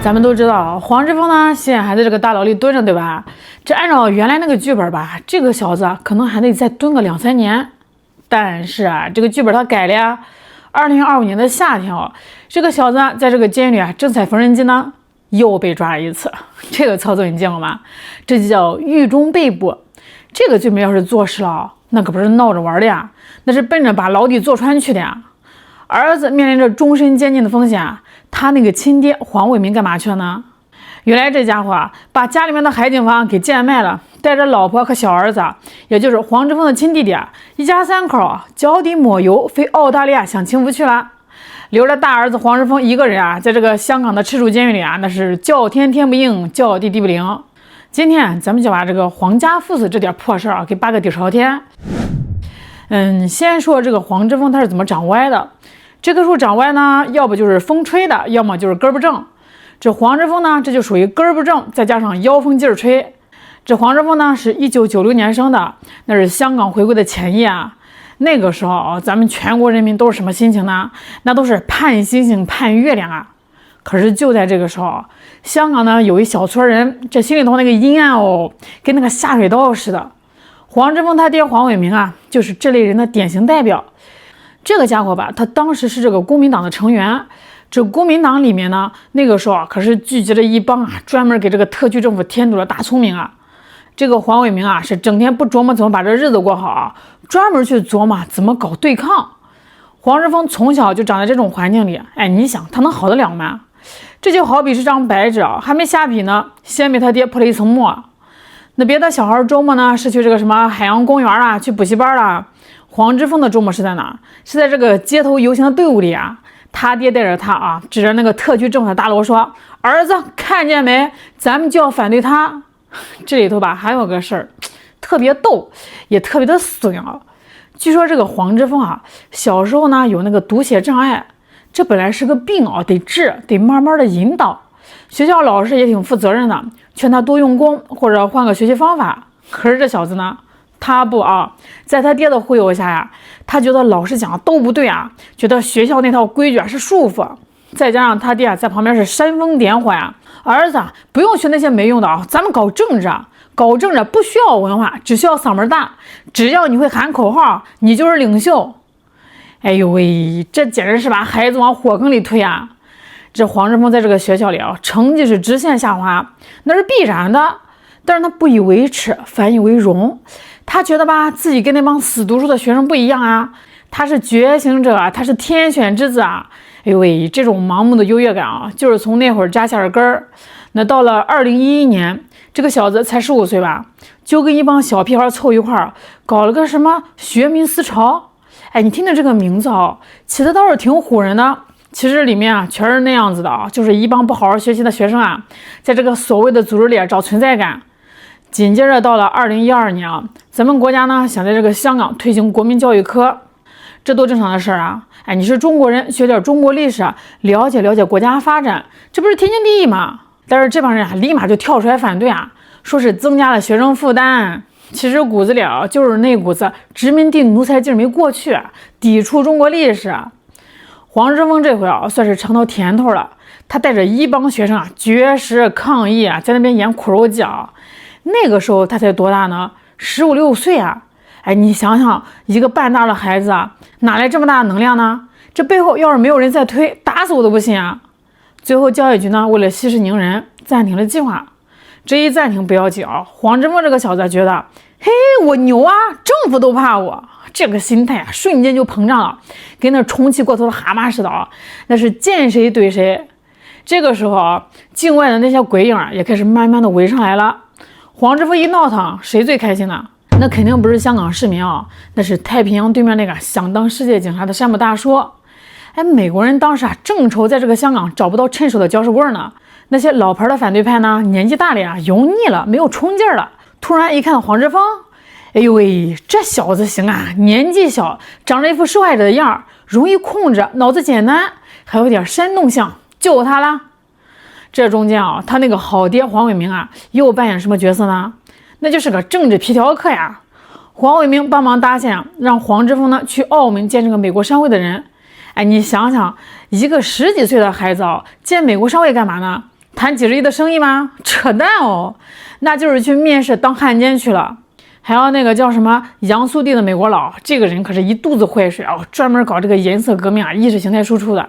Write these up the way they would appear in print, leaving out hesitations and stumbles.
咱们都知道，黄之锋呢，现在还在这个大牢里蹲着，对吧？这按照原来那个剧本吧，这个小子可能还得再蹲个2、3年。但是啊，这个剧本他改了呀。2025年的夏天哦，这个小子在这个监狱里正采缝纫机呢，又被抓了一次。这个操作你见过吗？这就叫狱中被捕。这个罪名要是坐实了，那可不是闹着玩的呀，那是奔着把牢底坐穿去的呀。儿子面临着终身监禁的风险，他那个亲爹黄伟明干嘛去了呢？原来这家伙啊，把家里面的海景房给贱卖了，带着老婆和小儿子，也就是黄之锋的亲弟弟，一家3口脚底抹油飞澳大利亚享清福去了，留着大儿子黄之锋一个人啊，在这个香港的赤柱监狱里啊，那是叫天天不应，叫地地不灵。今天咱们就把这个黄家父子这点破事啊，给扒个底朝天。先说这个黄之锋他是怎么长歪的。这棵树长歪呢，要不就是风吹的，要么就是根不正。这黄之锋呢，这就属于根不正，再加上妖风劲儿吹。这黄之锋呢，是1996年生的，那是香港回归的前夜啊。那个时候啊，咱们全国人民都是什么心情呢？那都是盼星星盼月亮啊。可是就在这个时候，香港呢有一小撮人，这心里头那个阴暗哦，跟那个下水道似的。黄之锋他爹黄伟明啊，就是这类人的典型代表。这个家伙吧，他当时是这个公民党的成员。这公民党里面呢，那个时候可是聚集了一帮专门给这个特区政府添堵的大聪明啊。这个黄伟明啊，是整天不琢磨怎么把这日子过好，专门去琢磨怎么搞对抗。黄之锋从小就长在这种环境里，你想他能好得了吗？这就好比是张白纸啊，还没下笔呢，先被他爹泼了一层墨。那别的小孩周末呢，是去这个什么海洋公园啊，去补习班啦。黄之锋的周末是在哪？是在这个街头游行的队伍里啊。他爹带着他啊，指着那个特区政府的大楼说：“儿子，看见没？咱们就要反对他。”这里头吧，还有个事儿，特别逗，也特别的损啊。据说这个黄之锋啊，小时候呢有那个读写障碍，这本来是个病啊，得治，得慢慢的引导。学校老师也挺负责任的，劝他多用功或者换个学习方法。可是这小子呢？他不啊，在他爹的忽悠下呀，他觉得老师讲的都不对啊，觉得学校那套规矩是束缚，再加上他爹在旁边是煽风点火呀，儿子不用学那些没用的啊，咱们搞政治，搞政治不需要文化，只需要嗓门大，只要你会喊口号，你就是领袖。哎呦喂，这简直是把孩子往火坑里推啊！这黄之锋在这个学校里啊，成绩是直线下滑，那是必然的，但是他不以为耻，反以为荣。他觉得吧，自己跟那帮死读书的学生不一样啊，他是觉醒者啊，他是天选之子啊！哎呦喂，这种盲目的优越感啊，就是从那会儿扎下了根儿。那到了2011年，这个小子才15岁吧，就跟一帮小屁孩凑一块儿，搞了个什么学民思潮。你听听这个名字啊，起的倒是挺唬人的。其实里面啊，全是那样子的啊，就是一帮不好好学习的学生啊，在这个所谓的组织里找存在感。紧接着到了2012年啊，咱们国家呢想在这个香港推行国民教育科，这多正常的事儿啊！你是中国人，学点中国历史，了解了解国家发展，这不是天经地义吗？但是这帮人啊，立马就跳出来反对啊，说是增加了学生负担。其实骨子里啊，就是那股子殖民地奴才劲儿没过去，抵触中国历史。黄之锋这回啊，算是尝到甜头了，他带着一帮学生啊，绝食抗议啊，在那边演苦肉计啊。那个时候他才多大呢？15、16岁啊！你想想，一个半大的孩子啊，哪来这么大的能量呢？这背后要是没有人再推，打死我都不信啊！最后教育局呢，为了息事宁人，暂停了计划。这一暂停不要紧啊，黄之锋这个小子觉得，嘿，我牛啊，政府都怕我，这个心态啊，瞬间就膨胀了，跟那充气过头的蛤蟆似的啊，那是见谁怼谁。这个时候啊，境外的那些鬼影啊，也开始慢慢的围上来了。黄之锋一闹腾，谁最开心呢？那肯定不是香港市民啊，那是太平洋对面那个想当世界警察的山姆大叔。美国人当时啊，正愁在这个香港找不到趁手的搅屎棍呢。那些老牌的反对派呢，年纪大了呀，油腻了，没有冲劲儿了。突然一看到黄之锋，哎呦喂，这小子行啊，年纪小，长着一副受害者的样儿，容易控制，脑子简单，还有点煽动性，就他啦。这中间啊，他那个好爹黄伟明啊，又扮演什么角色呢？那就是个政治皮条客呀。黄伟明帮忙搭线，让黄之锋呢去澳门见这个美国商会的人。你想想，一个10几岁的孩子啊，见美国商会干嘛呢？他谈几十亿的生意吗？扯淡哦，那就是去面试当汉奸去了。还有那个叫什么杨苏地的美国佬，这个人可是一肚子坏水啊，专门搞这个颜色革命啊，意识形态输出的。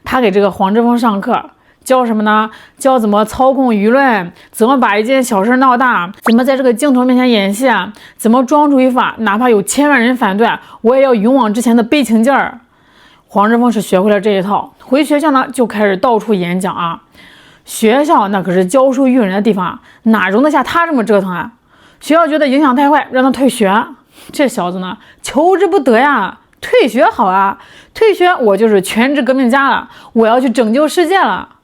他给这个黄之锋上课，教什么呢？教怎么操控舆论，怎么把一件小事闹大，怎么在这个镜头面前演戏啊，怎么装出一副哪怕有1000万人反对，我也要勇往直前的悲情劲儿。黄之锋是学会了这一套，回学校呢就开始到处演讲啊。学校那可是教书育人的地方，哪容得下他这么折腾啊？学校觉得影响太坏，让他退学。这小子呢，求之不得呀！退学好啊，退学我就是全职革命家了，我要去拯救世界了。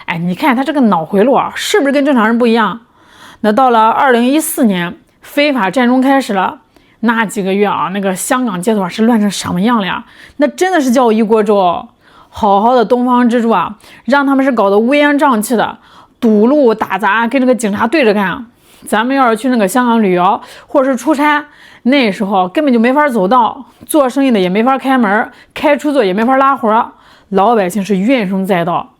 哎，你看他这个脑回路啊，是不是跟正常人不一样？那到了2014年，非法占中开始了，那几个月啊，那个香港街头是乱成什么样了呀？那真的是叫一锅粥。好好的东方之珠啊，让他们是搞得乌烟瘴气的，堵路打砸，跟这个警察对着干。咱们要是去那个香港旅游或者是出差，那时候根本就没法走道，做生意的也没法开门，开出租也没法拉活，老百姓是怨声载道。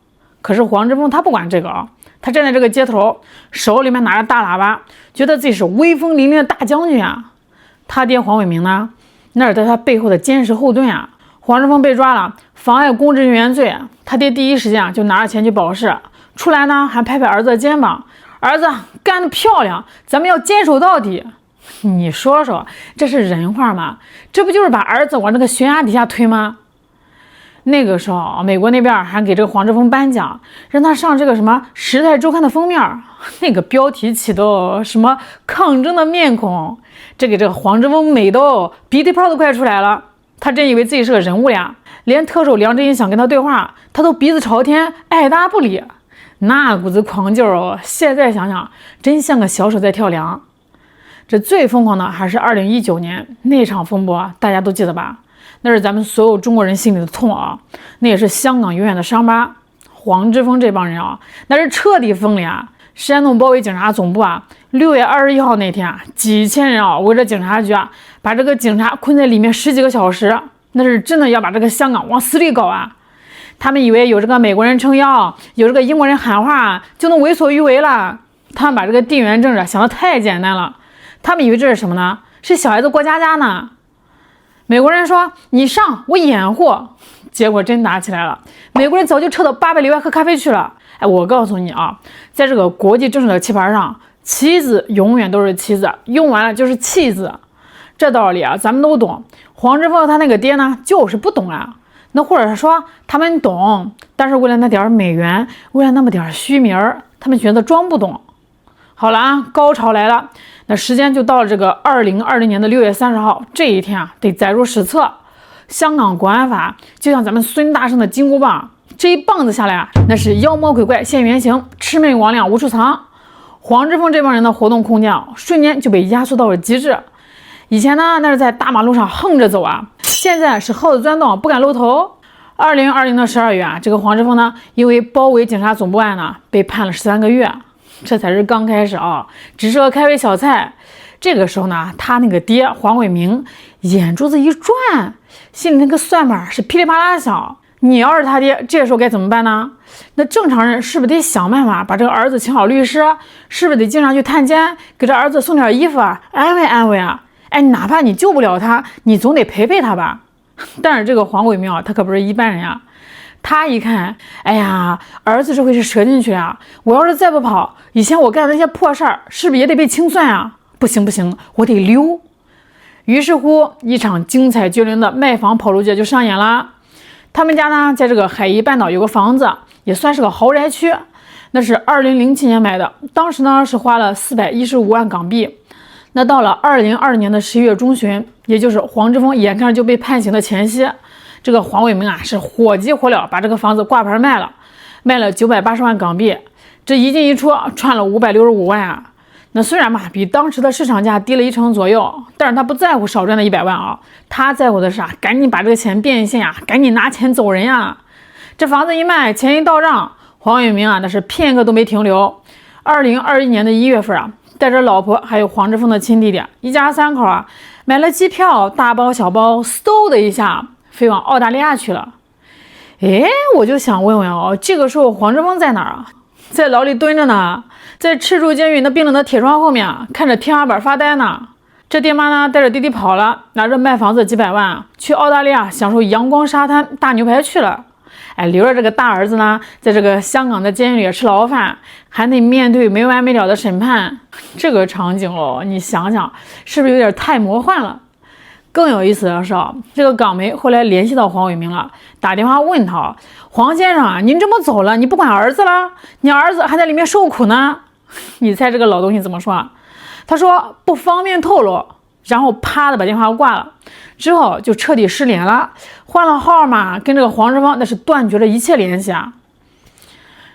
可是黄之锋他不管这个啊，他站在这个街头，手里面拿着大喇叭，觉得自己是威风凛凛的大将军啊。他爹黄伟明呢，那是在他背后的坚实后盾啊。黄之锋被抓了，妨碍公职人员罪，他爹第一时间就拿着钱去保释，出来呢还拍拍儿子的肩膀，儿子干得漂亮，咱们要坚守到底。你说说，这是人话吗？这不就是把儿子往这个悬崖底下推吗？那个时候美国那边还给这个黄之锋颁奖，让他上这个什么《时代周刊》的封面，那个标题起的什么抗争的面孔，这给这个黄之锋美的鼻涕泡都快出来了。他真以为自己是个人物呀，连特首梁振英想跟他对话，他都鼻子朝天，爱答不理。那股子狂劲儿现在想想真像个小手在跳梁。这最疯狂的还是2019年那场风波，大家都记得吧？那是咱们所有中国人心里的痛啊，那也是香港永远的伤疤。黄之锋这帮人啊，那是彻底疯了呀！煽动包围警察总部啊！6月21号那天啊，几千人啊围着警察局啊，把这个警察困在里面10几个小时，那是真的要把这个香港往死里搞啊！他们以为有这个美国人撑腰，有这个英国人喊话就能为所欲为了。他们把这个地缘政治想得太简单了，他们以为这是什么呢？是小孩子过家家呢。美国人说你上，我掩护，结果真打起来了。美国人早就撤到800里外喝咖啡去了。哎，我告诉你啊，在这个国际政治的棋盘上，棋子永远都是棋子，用完了就是弃子。这道理啊，咱们都懂。黄之锋他那个爹呢，就是不懂啊。那或者说他们懂，但是为了那点美元，为了那么点虚名，他们选择装不懂。好了啊，高潮来了。那时间就到了这个2020年的6月30号这一天啊，得载入史册。香港国安法就像咱们孙大圣的金箍棒，这一棒子下来啊，那是妖魔鬼怪现原形，魑魅魍魉无处藏。黄之锋这帮人的活动空间啊，瞬间就被压缩到了极致。以前呢，那是在大马路上横着走啊，现在是耗子钻洞，不敢露头。2020的12月啊，这个黄之锋呢，因为包围警察总部案呢，被判了13个月。这才是刚开始啊，只是个开胃小菜。这个时候呢，他那个爹黄伟明眼珠子一转，心里那个算盘是噼里啪啦响。你要是他爹，这时候该怎么办呢？那正常人是不是得想办法把这个儿子请好律师？是不是得经常去探监，给这儿子送点衣服啊，安慰安慰啊？哎，哪怕你救不了他，你总得陪陪他吧。但是这个黄伟明啊，他可不是一般人呀。他一看，哎呀，儿子这回是折进去啊！我要是再不跑，以前我干的那些破事儿，是不是也得被清算啊？不行不行，我得溜。于是乎，一场精彩绝伦的卖房跑路节就上演了。他们家呢，在这个海怡半岛有个房子，也算是个豪宅区，那是2007年买的，当时呢是花了415万港币。那到了2020年的11月中旬，也就是黄之锋眼看着就被判刑的前夕，这个黄伟明啊是火急火燎把这个房子挂牌卖了，卖了980万港币，这一进一出赚了565万啊。那虽然嘛比当时的市场价低了1成左右，但是他不在乎少赚的100万啊，他在乎的是赶紧把这个钱变现啊，赶紧拿钱走人呀。这房子一卖，钱一到账，黄伟明啊那是片刻都没停留。2021年的1月份啊，带着老婆还有黄之锋的亲弟弟，一家3口啊买了机票，大包小包嗖的一下飞往澳大利亚去了。哎，我就想问问哦，这个时候黄之锋在哪儿啊？在牢里蹲着呢，在赤柱监狱那冰冷的铁窗后面看着天花板发呆呢。这爹妈呢带着弟弟跑了，拿着卖房子几百万去澳大利亚享受阳光沙滩大牛排去了。留着这个大儿子呢，在这个香港的监狱里吃牢饭，还得面对没完没了的审判。这个场景你想想，是不是有点太魔幻了？更有意思的是这个港媒后来联系到黄伟明了，打电话问他：“黄先生啊，您这么走了，你不管儿子了？你儿子还在里面受苦呢。”你猜这个老东西怎么说？他说不方便透露，然后啪的把电话挂了。之后就彻底失联了，换了号码，跟这个黄志芳那是断绝了一切联系啊。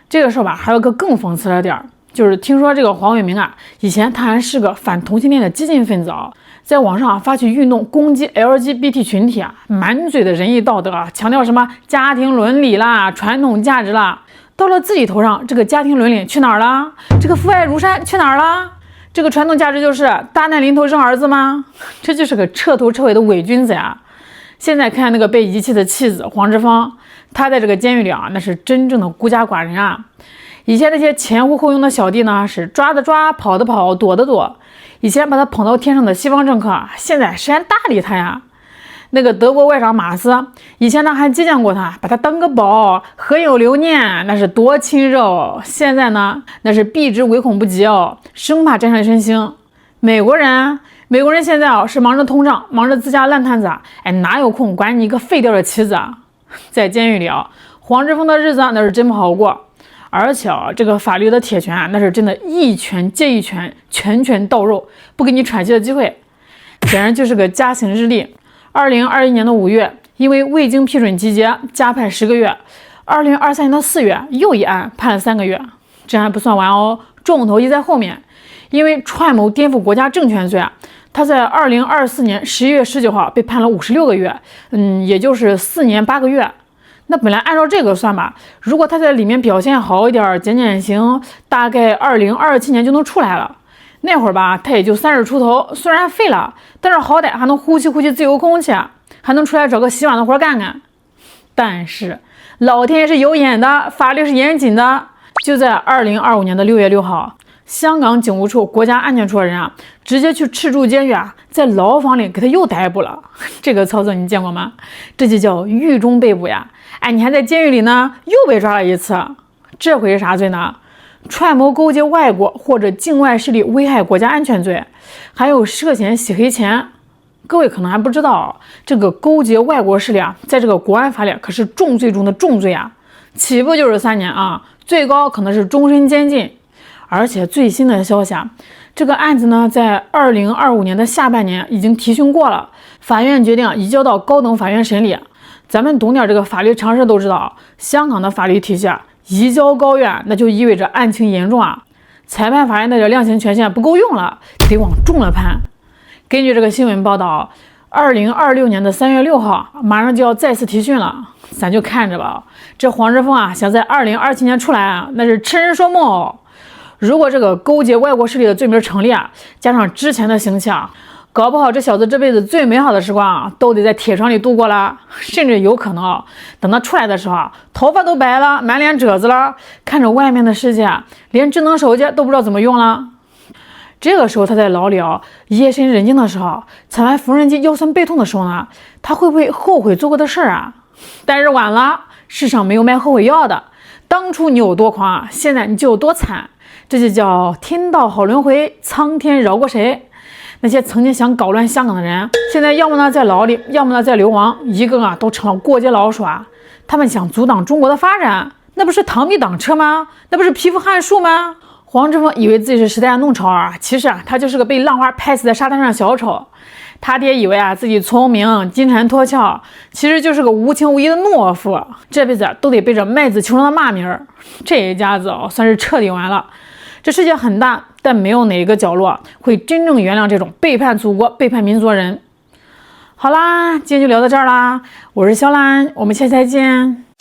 这个时候吧，还有个更讽刺的点，就是听说这个黄伟明啊，以前他还是个反同性恋的激进分子啊，在网上发起运动攻击 LGBT 群体啊，满嘴的仁义道德啊，强调什么家庭伦理啦、传统价值啦，到了自己头上，这个家庭伦理去哪儿了？这个父爱如山去哪儿了？这个传统价值就是大难临头生儿子吗？这就是个彻头彻尾的伪君子呀！现在看那个被遗弃的妻子黄之芳，他在这个监狱里啊，那是真正的孤家寡人啊。以前那些前呼后拥的小弟呢，是抓的抓，跑的跑，躲的躲。以前把他捧到天上的西方政客，现在谁还搭理他呀？那个德国外长马斯，以前呢还接见过他，把他当个宝，合影留念，那是多亲热。现在呢，那是避之唯恐不及哦，生怕沾上身腥。美国人现在是忙着通胀，忙着自家烂摊子，哪有空管你一个废掉的妻子啊？在监狱里黄之锋的日子那是真不好过，而且这个法律的铁拳那是真的一拳接一拳，拳拳到肉，不给你喘息的机会，显然就是个加刑日历。2021年的5月，因为未经批准集结，加判10个月。2023年的4月，又一案判了3个月。这还不算完哦，重头戏在后面。因为串谋颠覆国家政权罪，他在2024年11月19号被判了56个月，也就是4年8个月。那本来按照这个算吧，如果他在里面表现好一点，减刑，大概2027年就能出来了。那会儿吧，他也就30出头，虽然废了，但是好歹还能呼吸呼吸自由空气，还能出来找个洗碗的活干干。但是老天爷是有眼的，法律是严谨的。就在2025年的6月6号，香港警务处国家安全处的人直接去赤柱监狱在牢房里给他又逮捕了。这个操作你见过吗？这就叫狱中被捕呀！你还在监狱里呢，又被抓了一次。这回是啥罪呢？串谋勾结外国或者境外势力危害国家安全罪，还有涉嫌洗黑钱。各位可能还不知道，这个勾结外国势力在这个国安法里可是重罪中的重罪起步就是3年最高可能是终身监禁。而且最新的消息这个案子呢，在2025年的下半年已经提讯过了，法院决定移交到高等法院审理。咱们懂点这个法律常识都知道，香港的法律体系移交高院，那就意味着案情严重裁判法院的量刑权限不够用了，得往重了判。根据这个新闻报道，2026年的3月6号，马上就要再次提讯了，咱就看着吧。这黄之锋想在2027年出来那是痴人说梦如果这个勾结外国势力的罪名成立加上之前的刑期搞不好这小子这辈子最美好的时光都得在铁窗里度过了，甚至有可能等他出来的时候头发都白了，满脸褶子了，看着外面的世界连智能手机都不知道怎么用了。这个时候他在牢里夜深人静的时候，踩完缝纫机腰酸背痛的时候呢，他会不会后悔做过的事但是晚了，世上没有卖后悔药的。当初你有多狂现在你就有多惨。这就叫天道好轮回，苍天饶过谁。那些曾经想搞乱香港的人，现在要么呢在牢里，要么呢在流亡，一个都成了过街老鼠他们想阻挡中国的发展，那不是螳臂挡车吗？那不是蚍蜉撼树吗？黄之锋以为自己是时代的弄潮其实他就是个被浪花拍死在沙滩上的小丑。他爹以为自己聪明金蝉脱壳，其实就是个无情无义的懦夫，这辈子都得背着卖子求生的骂名。这一家子算是彻底完了。这世界很大，但没有哪一个角落会真正原谅这种背叛祖国背叛民族的人。好啦，今天就聊到这儿啦，我是肖兰，我们下期再见。